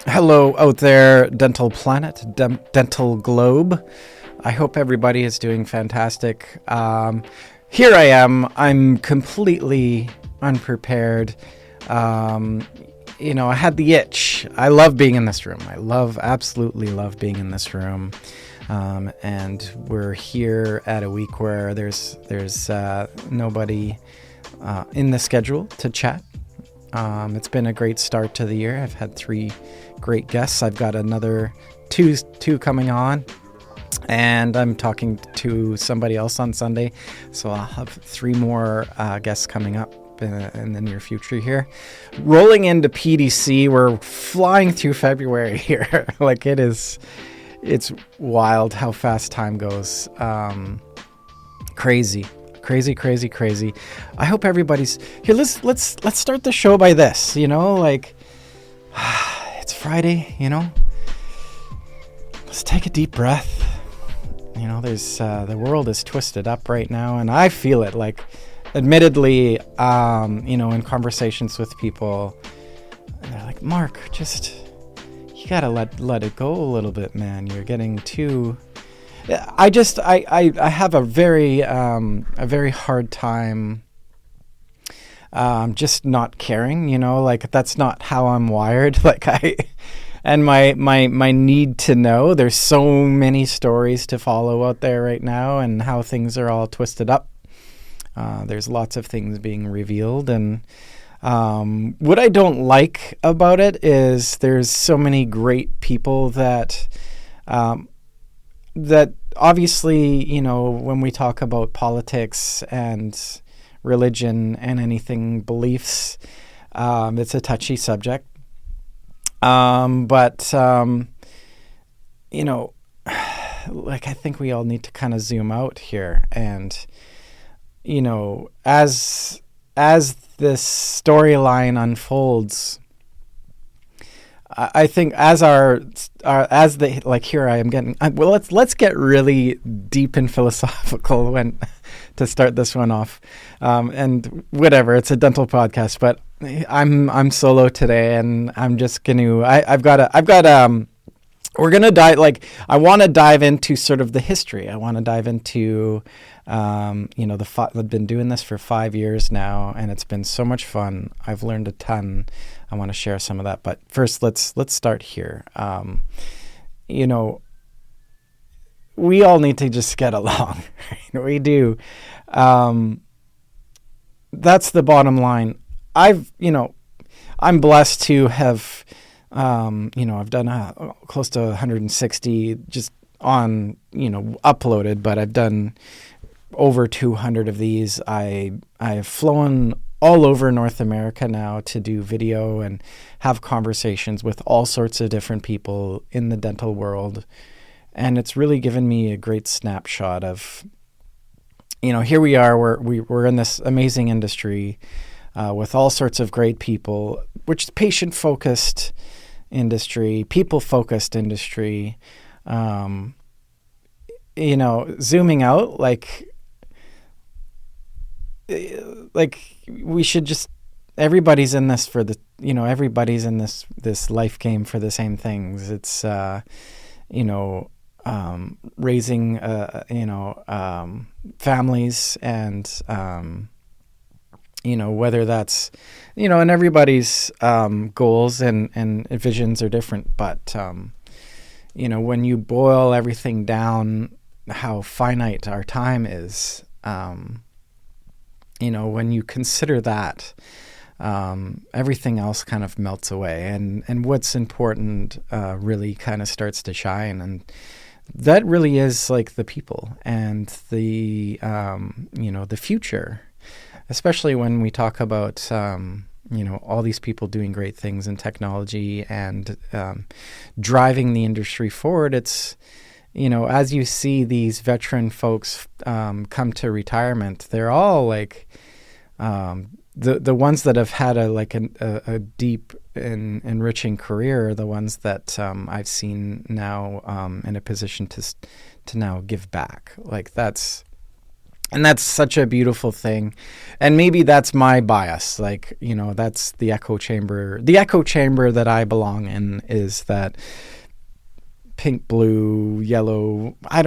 Hello out there, Dental Planet, Dental Globe. I hope everybody is doing fantastic. Here I am. I'm completely unprepared. Um, I had the itch. I love being in this room. Absolutely love being in this room. And we're here at a week where there's nobody in the schedule to chat. It's been a great start to the year. I've had 3 great guests. I've got another two coming on, and I'm talking to somebody else on Sunday. So I'll have 3 more guests coming up in the near future here. Rolling into PDC, we're flying through February here. It's wild how fast time goes. Crazy. I hope everybody's here. Let's start the show by this. It's Friday. Let's take a deep breath. There's the world is twisted up right now, and I feel it. Admittedly, in conversations with people, they're like, "Marc, you gotta let it go a little bit, man. You're getting too." I have a very hard time just not caring, that's not how I'm wired. And my need to know. There's so many stories to follow out there right now, and how things are all twisted up. There's lots of things being revealed, and what I don't like about it is there's so many great people that obviously, when we talk about politics and religion and anything beliefs, it's a touchy subject. But I think we all need to kind of zoom out here, and, as this storyline unfolds, I think here I am getting, let's get really deep and philosophical to start this one off. And whatever, it's a dental podcast, but I'm solo today, and I'm just we're going to dive, I want to dive into sort of the history. I want to dive into, I've been doing this for 5 years now, and it's been so much fun. I've learned a ton. I want to share some of that. But first, let's start here. We all need to just get along. We do. That's the bottom line. I'm blessed to have, I've done close to 160 just on, uploaded, but I've done over 200 of these. I've flown all over North America now to do video and have conversations with all sorts of different people in the dental world. And it's really given me a great snapshot of, here we are, we're in this amazing industry with all sorts of great people, which is patient-focused industry, people-focused industry. Zooming out, we should just, everybody's in this for everybody's in this life game for the same things. It's raising families, and whether that's and everybody's goals and visions are different, but when you boil everything down, how finite our time is, when you consider that, everything else kind of melts away, and what's important really kind of starts to shine. And that really is the people and the the future, especially when we talk about all these people doing great things in technology and driving the industry forward. It's as you see these veteran folks come to retirement, they're all the ones that have had a deep and enriching career are the ones that I've seen now in a position to now give back. That's And that's such a beautiful thing. And maybe that's my bias. Like, that's the echo chamber. The echo chamber that I belong in is that pink, blue, yellow. I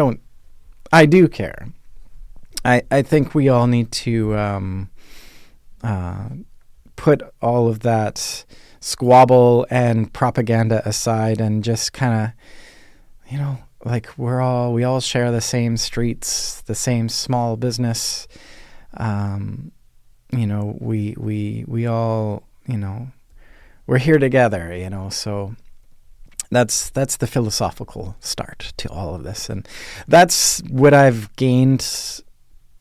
do care. I think we all need to put all of that squabble and propaganda aside and just kind of, like we all share the same streets, the same small business. We all, we're here together, so that's the philosophical start to all of this. And that's what I've gained.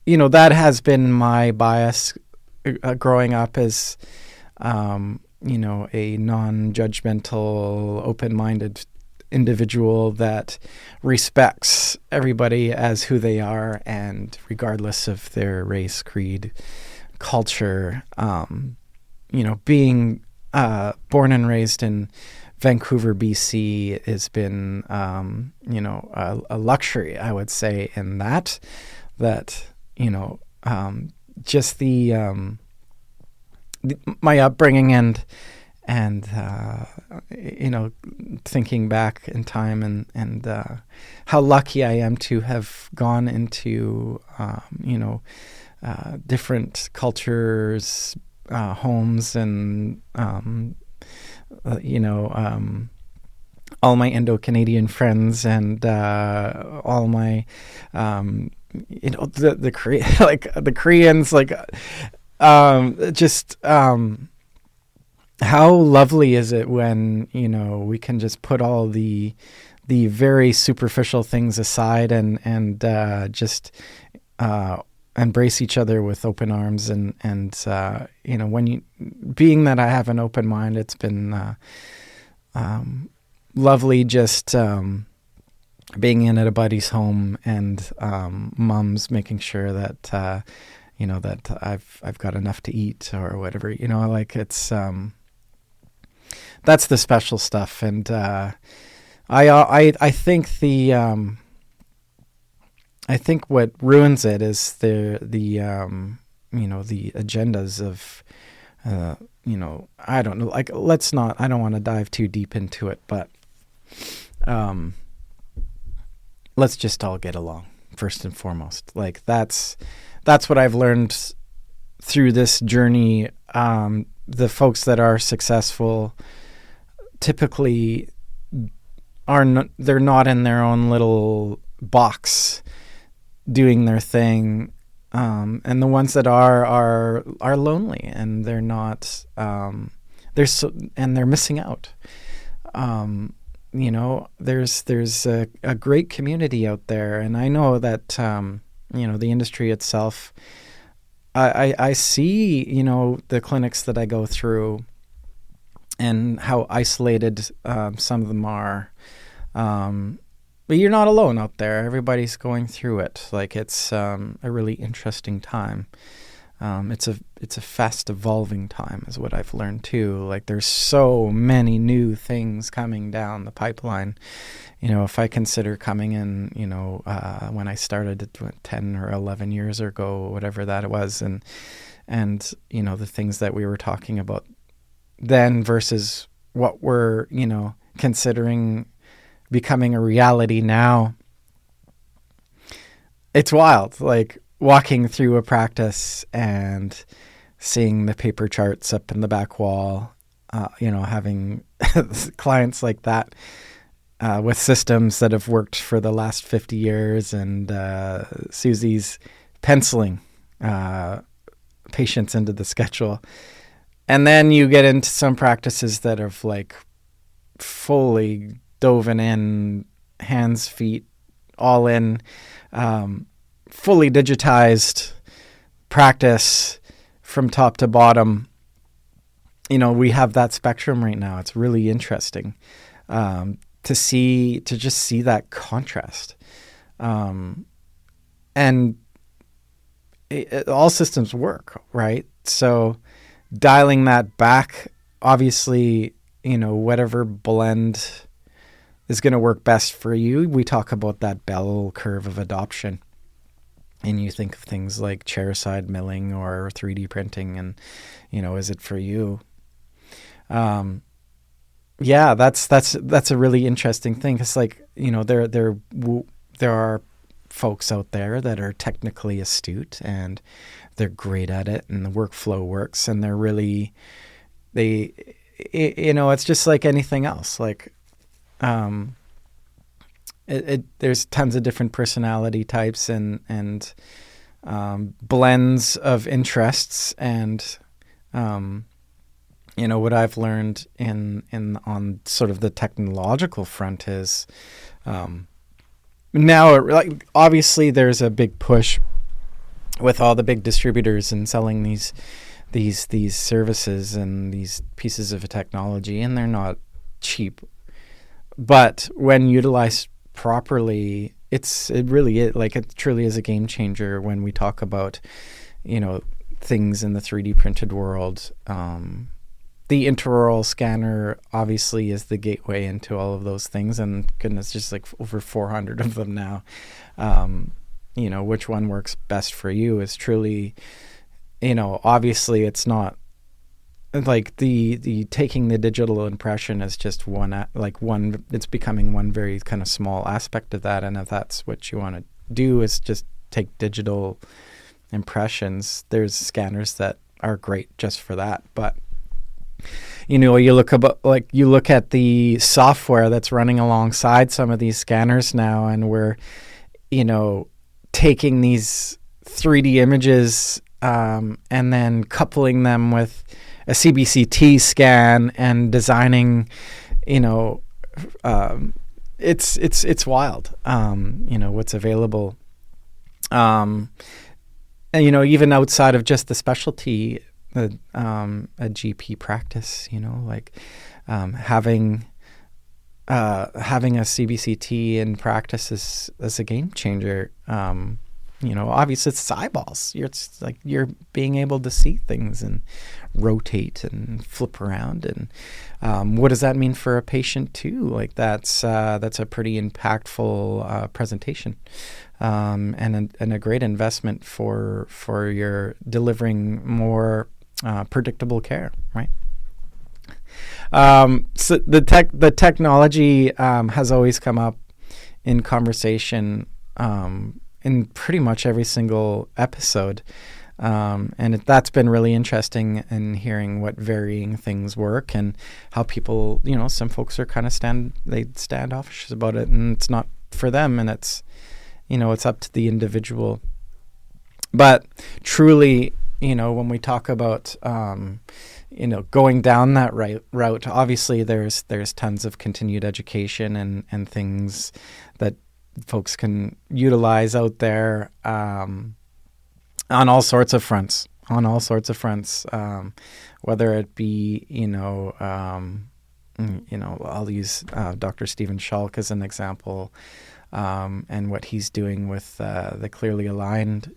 That has been my bias growing up as, a non-judgmental, open-minded individual that respects everybody as who they are, and regardless of their race, creed, culture. Being born and raised in Vancouver, BC has been, a luxury, I would say, in that just my upbringing and thinking back in time and how lucky I am to have gone into different cultures, homes, and all my Indo-Canadian friends and all my the Koreans, how lovely is it when we can just put all the very superficial things aside and just embrace each other with open arms and being that I have an open mind, it's been lovely just being in at a buddy's home and mom's making sure that that I've got enough to eat or whatever. It's that's the special stuff. And I think I think what ruins it is the agendas of I don't know, I don't want to dive too deep into it, but let's just all get along first and foremost. That's what I've learned through this journey. The folks that are successful typically they're not in their own little box doing their thing. And the ones that are lonely, and they're not, and they're missing out. There's a great community out there, and I know that, the industry itself, I see, the clinics that I go through and how isolated some of them are. But you're not alone out there. Everybody's going through it. It's a really interesting time. It's a fast evolving time is what I've learned too. There's so many new things coming down the pipeline. If I consider coming in, when I started 10 or 11 years ago, whatever that was, and the things that we were talking about then versus what we're, considering becoming a reality now. It's wild. Walking through a practice and seeing the paper charts up in the back wall, having clients like that with systems that have worked for the last 50 years, and Susie's penciling patients into the schedule. And then you get into some practices that have fully dove in, hands, feet, all in, fully digitized practice from top to bottom. We have that spectrum right now. It's really interesting to just see that contrast. And all systems work, right? So dialing that back, obviously, whatever blend is going to work best for you. We talk about that bell curve of adoption. and you think of things like chairside milling or 3D printing, and is it for you? Yeah, that's a really interesting thing. It's like, there are folks out there that are technically astute and they're great at it, and the workflow works, and they're really it's just like anything else. Like, there's tons of different personality types and blends of interests, and what I've learned on sort of the technological front is now, like, obviously there's a big push with all the big distributors and selling these services and these pieces of technology, and they're not cheap. But when utilized properly, it truly is a game changer when we talk about, things in the 3D printed world. The intraoral scanner obviously is the gateway into all of those things, and goodness, just like over 400 of them now. Which one works best for you is truly, obviously it's not like the taking the digital impression is just one, it's becoming one very kind of small aspect of that. And if that's what you want to do, is just take digital impressions, there's scanners that are great just for that. But you look at the software that's running alongside some of these scanners now, and we're, taking these 3D images and then coupling them with a CBCT scan and designing, it's wild, what's available. And, even outside of just the specialty, a GP practice, having a CBCT in practice is a game changer. Obviously it's eyeballs. You're being able to see things and rotate and flip around, and what does that mean for a patient too? Like, that's a pretty impactful presentation, and a great investment for your delivering more predictable care, right? So the technology has always come up in conversation in pretty much every single episode, and that's been really interesting in hearing what varying things work and how people, some folks are kind of standoffish about it, and it's not for them, and it's up to the individual. But truly, when we talk about going down that route, obviously there's tons of continued education and things that folks can utilize out there on all sorts of fronts. Whether it be I'll use Dr. Stephen Schalk as an example, and what he's doing with the Clearly Aligned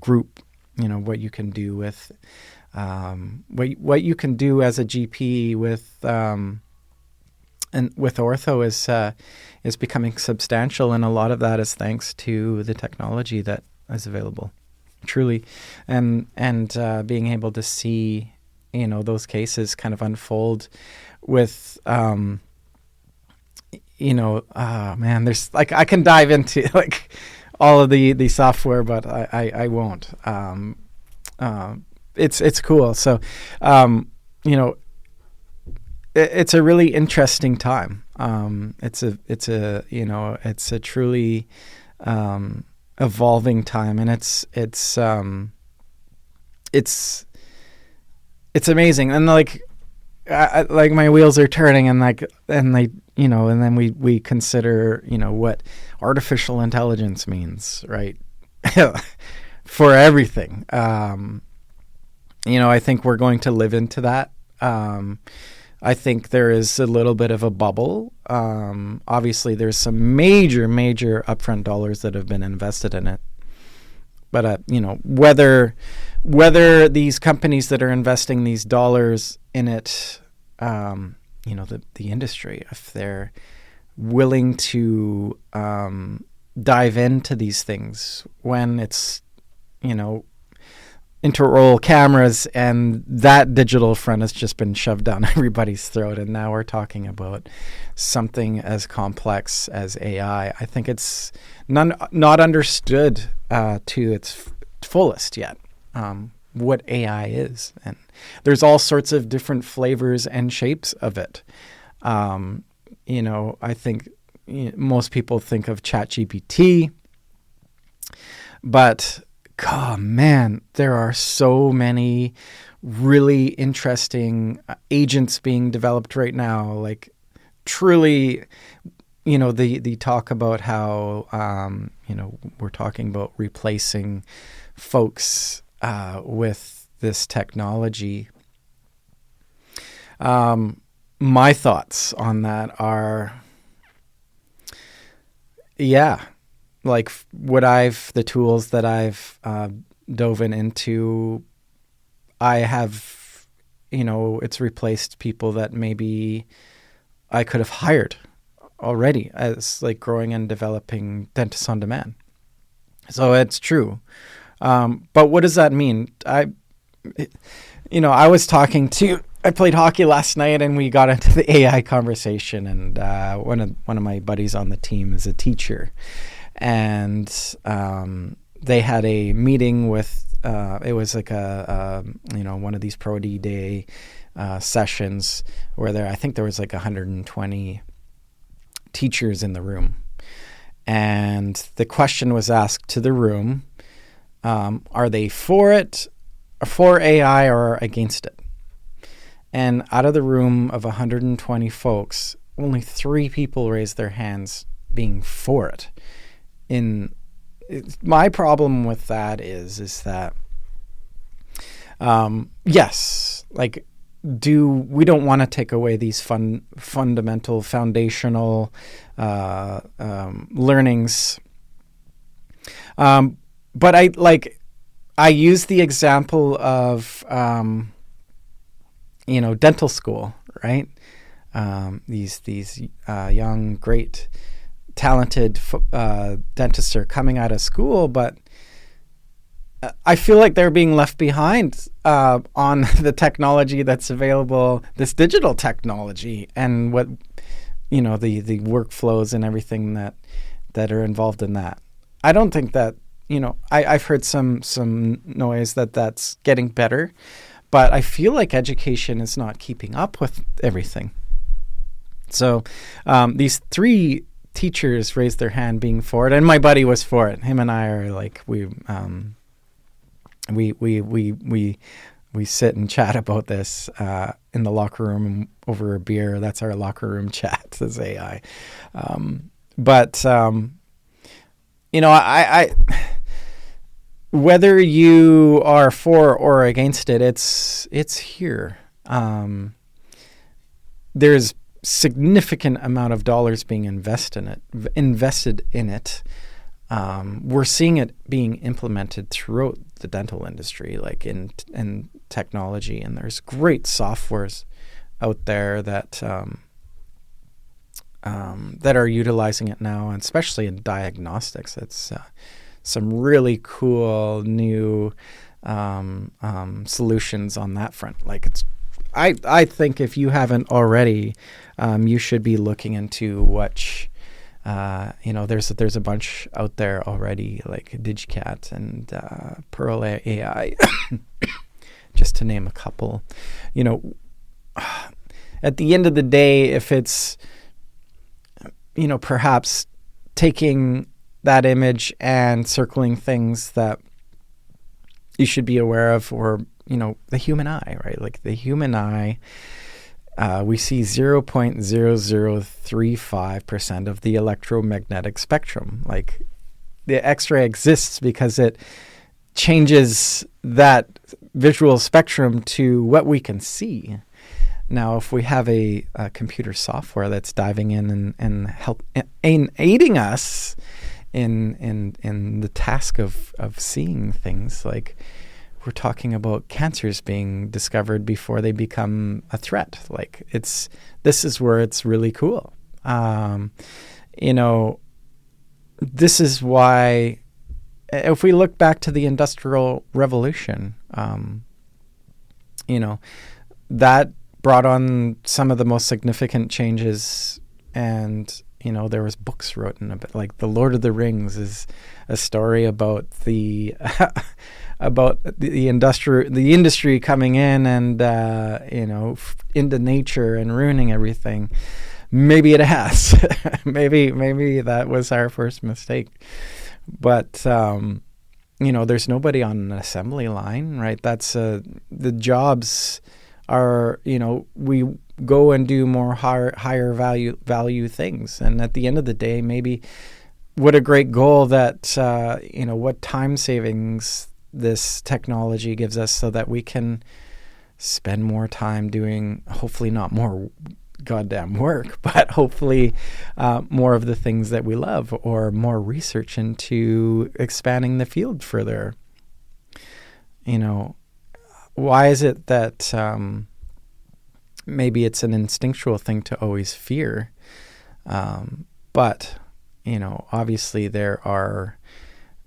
group. What you can do with what you can do as a GP with and with ortho is becoming substantial, and a lot of that is thanks to the technology that is available, truly, and being able to see those cases kind of unfold with there's I can dive into all of the software, but I won't. It's cool. So it's a really interesting time. It's a truly evolving time, and it's amazing, and like my wheels are turning, and and then we consider what artificial intelligence means, right? For everything. I think we're going to live into that. I think there is a little bit of a bubble. Obviously, there's some major upfront dollars that have been invested in it. But whether these companies that are investing these dollars in it, the industry, if they're willing to dive into these things when it's, you know, intraoral cameras and that digital front has just been shoved down everybody's throat, and now we're talking about something as complex as AI. I think it's not understood to its fullest yet, what AI is, and there's all sorts of different flavors and shapes of it. You know, I think most people think of ChatGPT, but God, man, there are so many really interesting agents being developed right now. Like, truly, you know, the talk about how, you know, we're talking about replacing folks with this technology. My thoughts on that are, yeah, like the tools that I've dove into, I have, you know, it's replaced people that maybe I could have hired already as like growing and developing dentists on demand. So it's true. But what does that mean? I played hockey last night and we got into the AI conversation, and one of my buddies on the team is a teacher. And they had a meeting with, it was like one of these Pro D Day sessions where I think there was like 120 teachers in the room. And the question was asked to the room, are they for AI or against it? And out of the room of 120 folks, only 3 people raised their hands being for it. My problem with that is that, yes, like, we don't want to take away these fundamental, foundational learnings. But I use the example of, dental school, right? These young, great, talented dentists are coming out of school, but I feel like they're being left behind on the technology that's available, this digital technology, and what, you know, the workflows and everything that are involved in that. I don't think that, you know, I've heard some noise that's getting better, but I feel like education is not keeping up with everything. So these 3 teachers raised their hand being for it, and my buddy was for it. Him and I are like, we sit and chat about this in the locker room over a beer. That's our locker room chat, says AI. You know, I whether you are for or against it, it's here. There's significant amount of dollars being invested in it. We're seeing it being implemented throughout the dental industry, like in technology, and there's great softwares out there that are utilizing it now, and especially in diagnostics. It's some really cool new solutions on that front. Like, I think if you haven't already, you should be looking into which. There's a bunch out there already, like DigiCat and Pearl AI, just to name a couple. You know, at the end of the day, if it's, you know, perhaps taking that image and circling things that you should be aware of, or, you know, the human eye, right? Like the human eye, we see 0.0035% of the electromagnetic spectrum. Like, the X-ray exists because it changes that visual spectrum to what we can see. Now, if we have a computer software that's diving in and aiding us in the task of seeing things, like, we're talking about cancers being discovered before they become a threat. Like, this is where it's really cool. You know, this is why, if we look back to the Industrial Revolution, that brought on some of the most significant changes. And, there was books written about, like, The Lord of the Rings is a story about the about the industry coming in and into nature and ruining everything. Maybe it has. maybe that was our first mistake. But there's nobody on an assembly line, right? That's the jobs are, we go and do more higher value things. And at the end of the day, maybe what a great goal that, what time savings this technology gives us, so that we can spend more time doing, hopefully not more goddamn work, but hopefully more of the things that we love, or more research into expanding the field further. Why is it that maybe it's an instinctual thing to always fear? But, obviously there are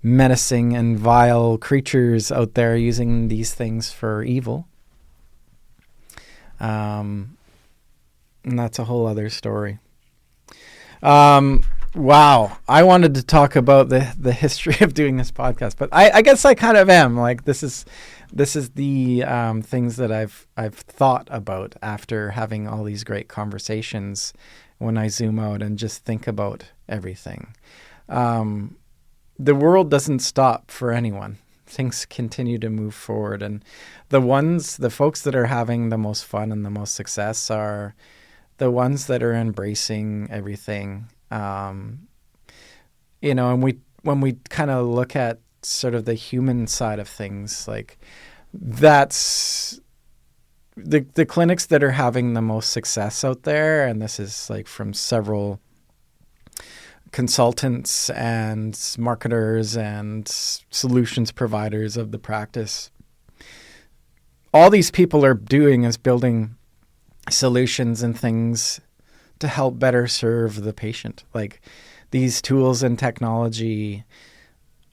menacing and vile creatures out there using these things for evil. And that's a whole other story. Wow. I wanted to talk about the history of doing this podcast, but I guess I kind of am. Like, this is the things that I've thought about after having all these great conversations, when I zoom out and just think about everything. The world doesn't stop for anyone. Things continue to move forward, and the folks that are having the most fun and the most success are the ones that are embracing everything. And when we kind of look at sort of the human side of things, like, that's the clinics that are having the most success out there. And this is like from several consultants and marketers and solutions providers of the practice. All these people are doing is building solutions and things to help better serve the patient. Like, these tools and technology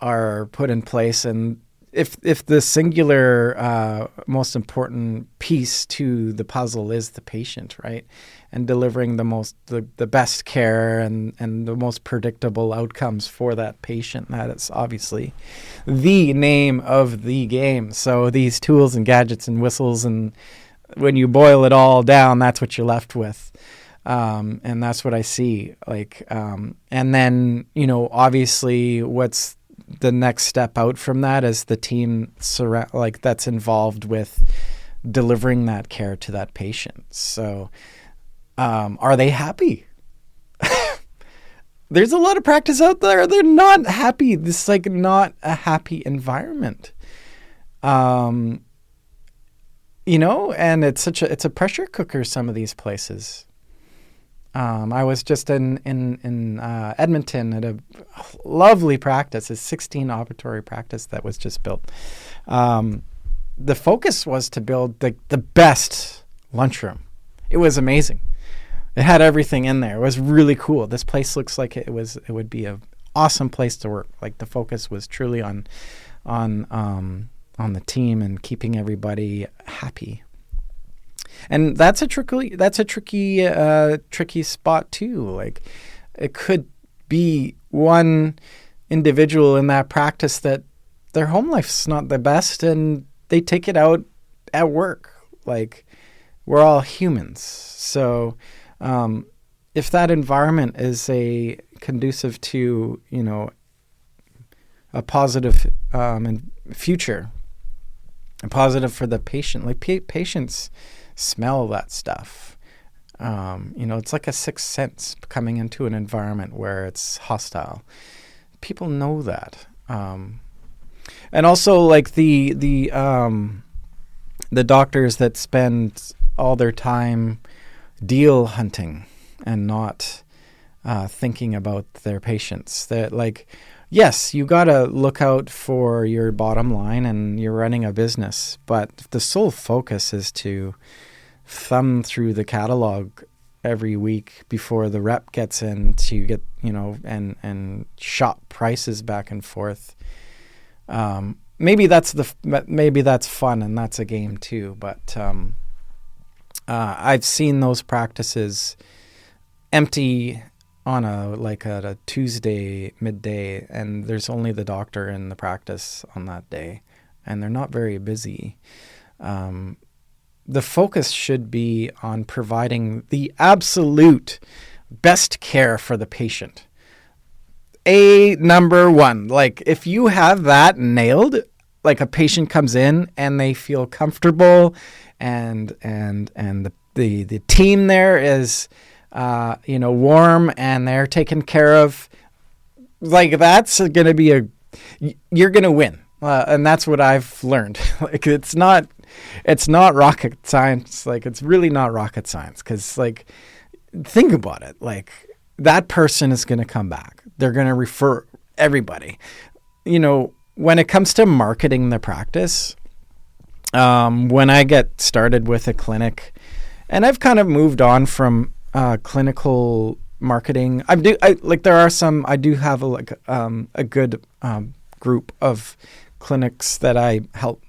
are put in place, and if the singular most important piece to the puzzle is the patient, right, and delivering the best care and the most predictable outcomes for that patient, that is obviously the name of the game. So these tools and gadgets and whistles, and when you boil it all down, that's what you're left with. And that's what I see. Like, and then, obviously what's the next step out from that is the team that's involved with delivering that care to that patient. So, are they happy? There's a lot of practice out there. They're not happy. This is like not a happy environment. And it's it's a pressure cooker, some of these places. I was just in Edmonton at a lovely practice, a 16 operatory practice that was just built. The focus was to build the best lunchroom. It was amazing. It had everything in there. It was really cool. This place looks like it would be an awesome place to work. Like, the focus was truly on the team and keeping everybody happy. And that's a tricky spot too. Like, it could be one individual in that practice that their home life's not the best, and they take it out at work. Like, we're all humans. So, if that environment is conducive to, a positive future, a positive for the patient, like patients smell that stuff. It's like a sixth sense coming into an environment where it's hostile. People know that. And also, like, the doctors that spend all their time deal hunting and not thinking about their patients. That, like, yes, you got to look out for your bottom line and you're running a business, but the sole focus is to thumb through the catalog every week before the rep gets in to get, and shop prices back and forth. Maybe that's fun and that's a game too. But I've seen those practices empty on a Tuesday midday, and there's only the doctor in the practice on that day, and they're not very busy. The focus should be on providing the absolute best care for the patient. Number one, like if you have that nailed, like a patient comes in and they feel comfortable, and the team there is warm and they're taken care of, like that's going to be you're going to win. And that's what I've learned. Like it's not rocket science. Like it's really not rocket science, because like think about it. Like that person is going to come back. They're going to refer everybody. When it comes to marketing the practice, when I get started with a clinic, and I've kind of moved on from clinical marketing. I do have a good group of clinics that I help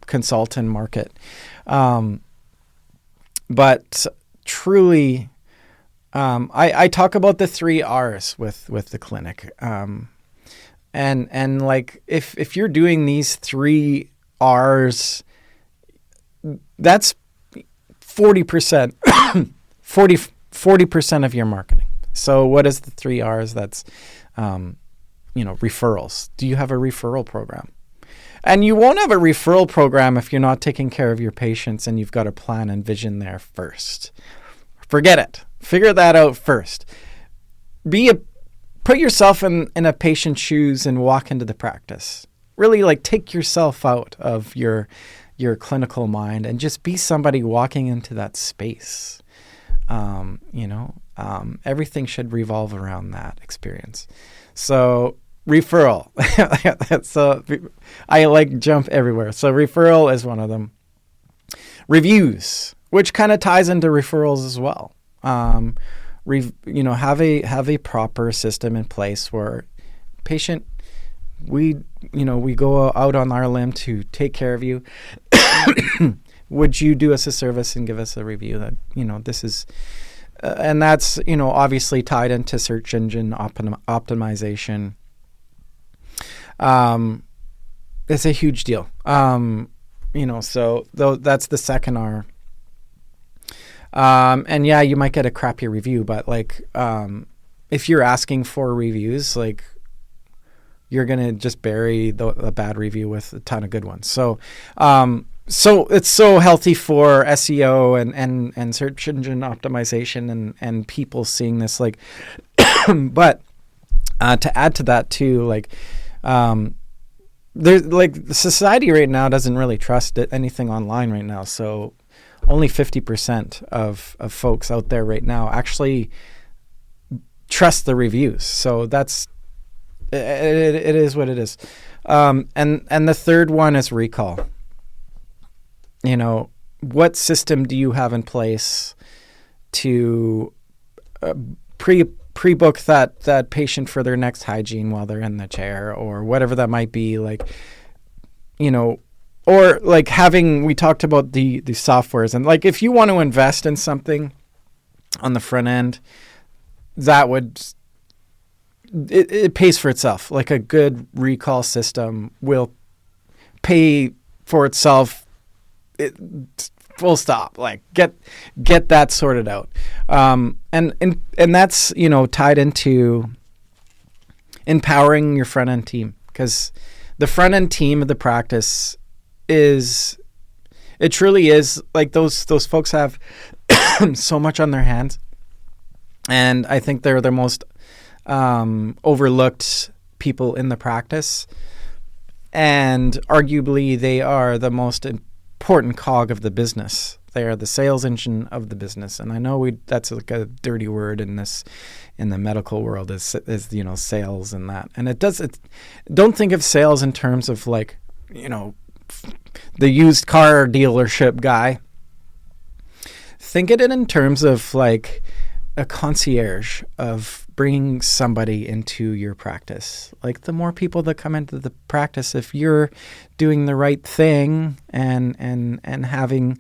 consult and market. But truly, I talk about the 3 R's with the clinic. And like if you're doing these 3 R's, that's 40%, 40% of your marketing. So what is the 3 R's? That's, referrals. Do you have a referral program? And you won't have a referral program if you're not taking care of your patients and you've got a plan and vision there first. Forget it. Figure that out first. Put yourself in a patient's shoes and walk into the practice. Really, like, take yourself out of your clinical mind and just be somebody walking into that space. Everything should revolve around that experience. So referral. So I jump everywhere. So referral is one of them. Reviews, which kind of ties into referrals as well. Have a proper system in place where patient, we go out on our limb to take care of you. Would you do us a service and give us a review that, this is, and that's, obviously tied into search engine optimization. It's a huge deal. So that's the second R. And yeah, you might get a crappy review, but if you're asking for reviews, you're going to just bury the bad review with a ton of good ones. So it's so healthy for SEO and search engine optimization and people seeing this, but, to add to that too, the society right now doesn't really trust anything online right now. So only 50% of folks out there right now actually trust the reviews. So that's, it is what it is. And the third one is recall. What system do you have in place to pre-book that patient for their next hygiene while they're in the chair, or whatever that might be, we talked about the softwares, and if you want to invest in something on the front end, it pays for itself. A good recall system will pay for itself. Full stop. Get that sorted out. And that's, tied into empowering your front end team, because the front end team of the practice it truly is those folks have so much on their hands, and I think they're the most overlooked people in the practice, and arguably they are the most important cog of the business. They are the sales engine of the business, and I know that's a dirty word in the medical world is sales and that, and don't think of sales in terms of the used car dealership guy. Think of it in terms of a concierge of bringing somebody into your practice. Like the more people that come into the practice, if you're doing the right thing and having,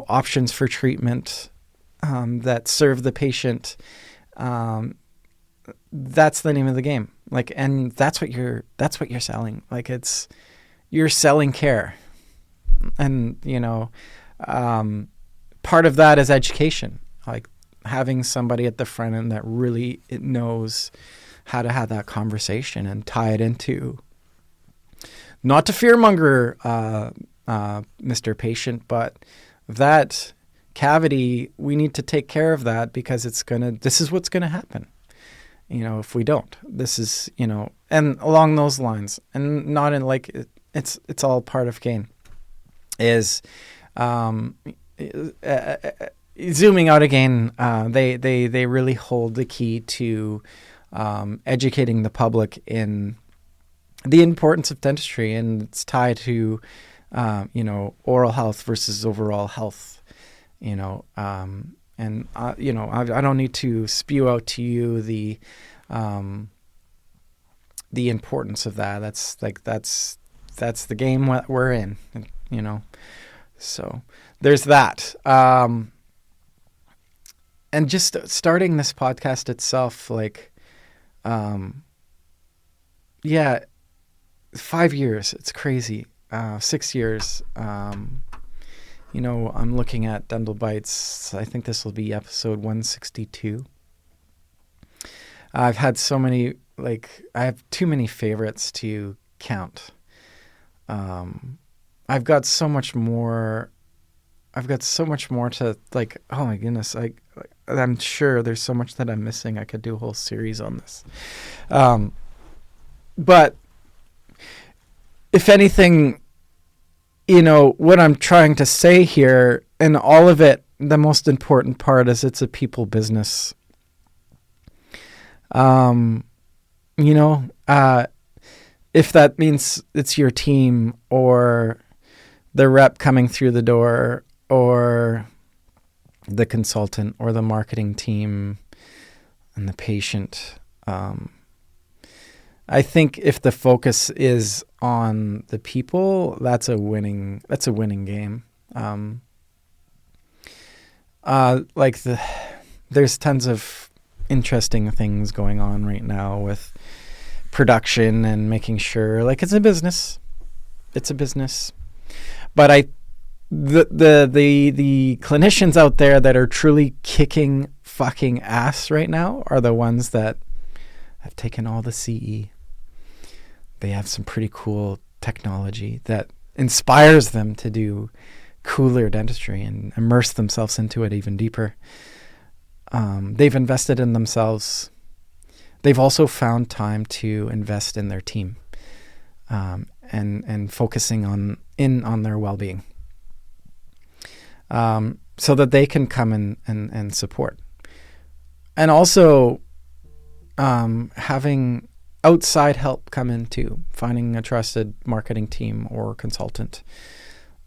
options for treatment that serve the patient, that's the name of the game. Like, and that's what you're selling. Like you're selling care, and part of that is education. Like having somebody at the front end that really knows how to have that conversation and tie it into, not to fearmonger Mr. Patient, but that cavity, we need to take care of that because this is what's going to happen. If we don't, this is, and along those lines, and not in like, it's all part of gain, is, zooming out again, they really hold the key to educating the public in the importance of dentistry, and it's tied to oral health versus overall health. I don't need to spew out to you the importance of that. That's the game we're in. So there's that. And just starting this podcast itself, 5 years, it's crazy. 6 years. I'm looking at DentalBytes. I think this will be episode 162. I've had so many, I have too many favorites to count. I've got so much more to oh my goodness. I'm sure there's so much that I'm missing. I could do a whole series on this. But if anything, what I'm trying to say here, and all of it, the most important part is it's a people business. If that means it's your team or the rep coming through the door or the consultant or the marketing team and the patient, I think if the focus is on the people, that's a winning game. There's tons of interesting things going on right now with production and making sure, it's a business. It's a business. But the clinicians out there that are truly kicking fucking ass right now are the ones that have taken all the CE. They have some pretty cool technology that inspires them to do cooler dentistry and immerse themselves into it even deeper. They've invested in themselves. They've also found time to invest in their team, and focusing on their well-being, so that they can come and support. And also having outside help come in too, finding a trusted marketing team or consultant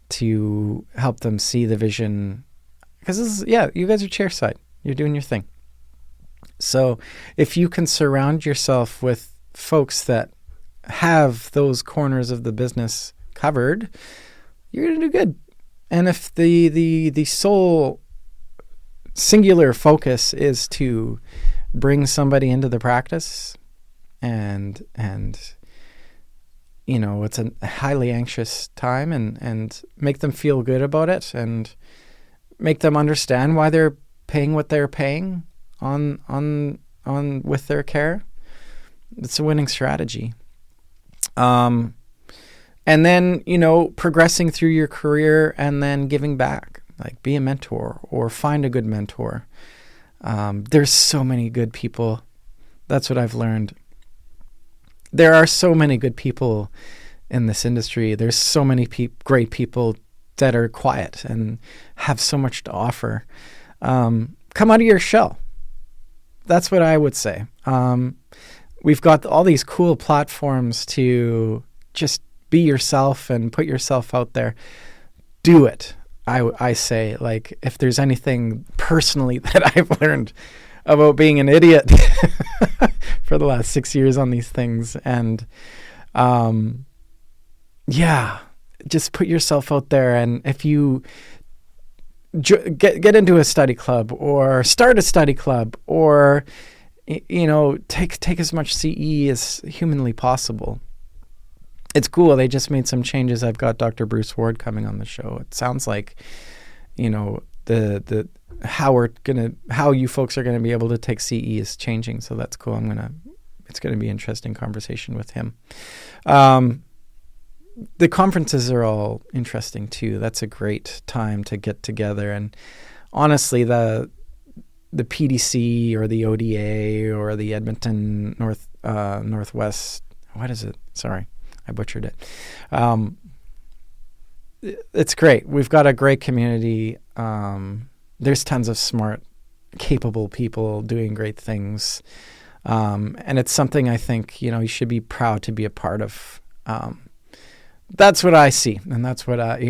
to help them see the vision. Because you guys are chairside. You're doing your thing. So if you can surround yourself with folks that have those corners of the business covered, you're going to do good. And if the sole singular focus is to bring somebody into the practice and it's a highly anxious time, and make them feel good about it and make them understand why they're paying what they're paying on with their care, it's a winning strategy. And then, progressing through your career and then giving back, be a mentor or find a good mentor. There's so many good people. That's what I've learned. There are so many good people in this industry. There's so many great people that are quiet and have so much to offer. Come out of your shell. That's what I would say. We've got all these cool platforms to just be yourself and put yourself out there. Do it. I say, like, if there's anything personally that I've learned about being an idiot for the last 6 years on these things, and yeah, just put yourself out there. And if you get into a study club or start a study club, or take as much CE as humanly possible. It's cool. They just made some changes. I've got Dr. Bruce Ward coming on the show. It sounds like, the how you folks are gonna be able to take CE is changing. So that's cool. It's gonna be an interesting conversation with him. The conferences are all interesting too. That's a great time to get together. And honestly, the PDC or the ODA or the Edmonton Northwest, what is it? Sorry, I butchered it. It's great. We've got a great community. There's tons of smart, capable people doing great things. And it's something I think, you should be proud to be a part of. That's what I see. And that's what it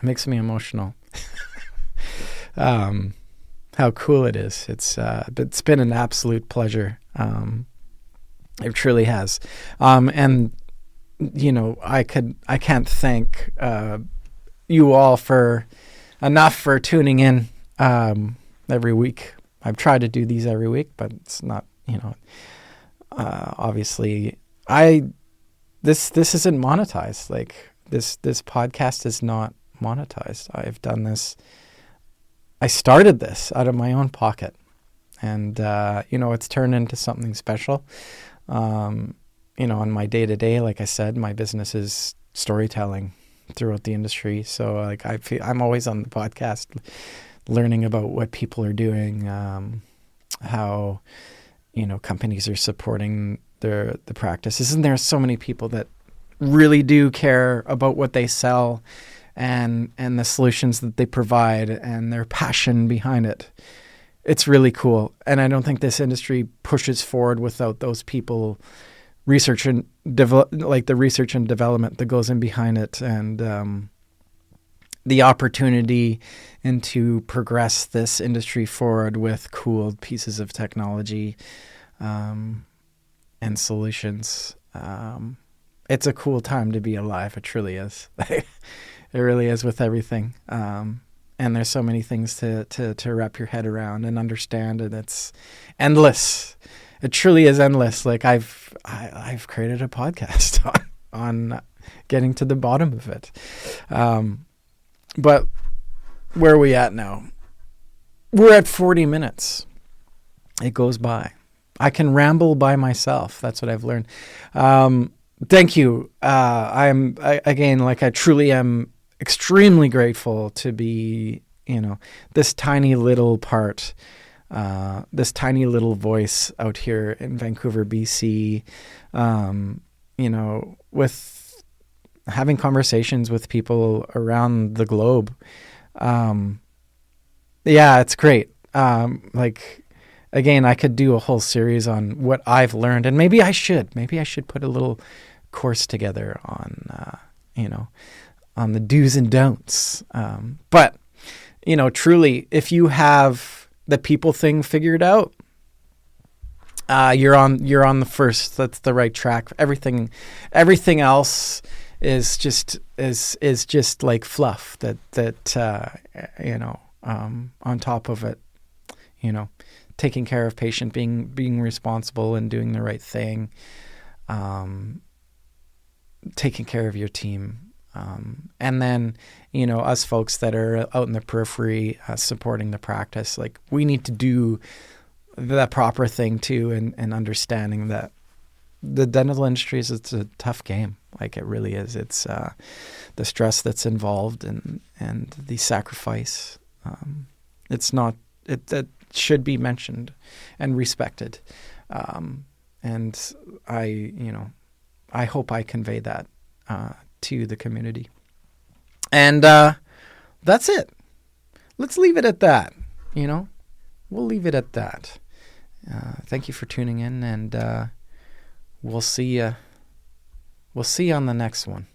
makes me emotional. How cool it is. It's been an absolute pleasure. It truly has. And I can't thank you all enough for tuning in every week. I've tried to do these every week, but it's not, obviously this isn't monetized. Like this podcast is not monetized. I've done this. I started this out of my own pocket, and it's turned into something special. On my day-to-day, like I said, my business is storytelling throughout the industry. So like I'm always on the podcast learning about what people are doing, how companies are supporting the practices. And there are so many people that really do care about what they sell and the solutions that they provide and their passion behind it. It's really cool. And I don't think this industry pushes forward without those people, the research and development that goes in behind it, and the opportunity and to progress this industry forward with cool pieces of technology and solutions. It's a cool time to be alive. It truly is. It really is, with everything. And there's so many things to wrap your head around and understand, and it's endless. It truly is endless. Like I've created a podcast on getting to the bottom of it. But where are we at now? We're at 40 minutes. It goes by. I can ramble by myself. That's what I've learned. Thank you. I truly am extremely grateful to be, this tiny little part, this tiny little voice out here in Vancouver, BC, with having conversations with people around the globe. It's great. Again, I could do a whole series on what I've learned, and maybe I should put a little course together on, on the do's and don'ts. But, truly, if you have the people thing figured out, you're on the first. That's the right track. Everything else is just like fluff on top of it, taking care of patient, being responsible and doing the right thing, taking care of your team. And then, us folks that are out in the periphery, supporting the practice, like we need to do the proper thing too, and understanding that the dental industry it's a tough game. Like it really is. It's the stress that's involved and the sacrifice. That should be mentioned and respected. And I hope I convey that to the community. And that's it. Let's leave it at that. We'll leave it at that. Thank you for tuning in, and we'll see you on the next one.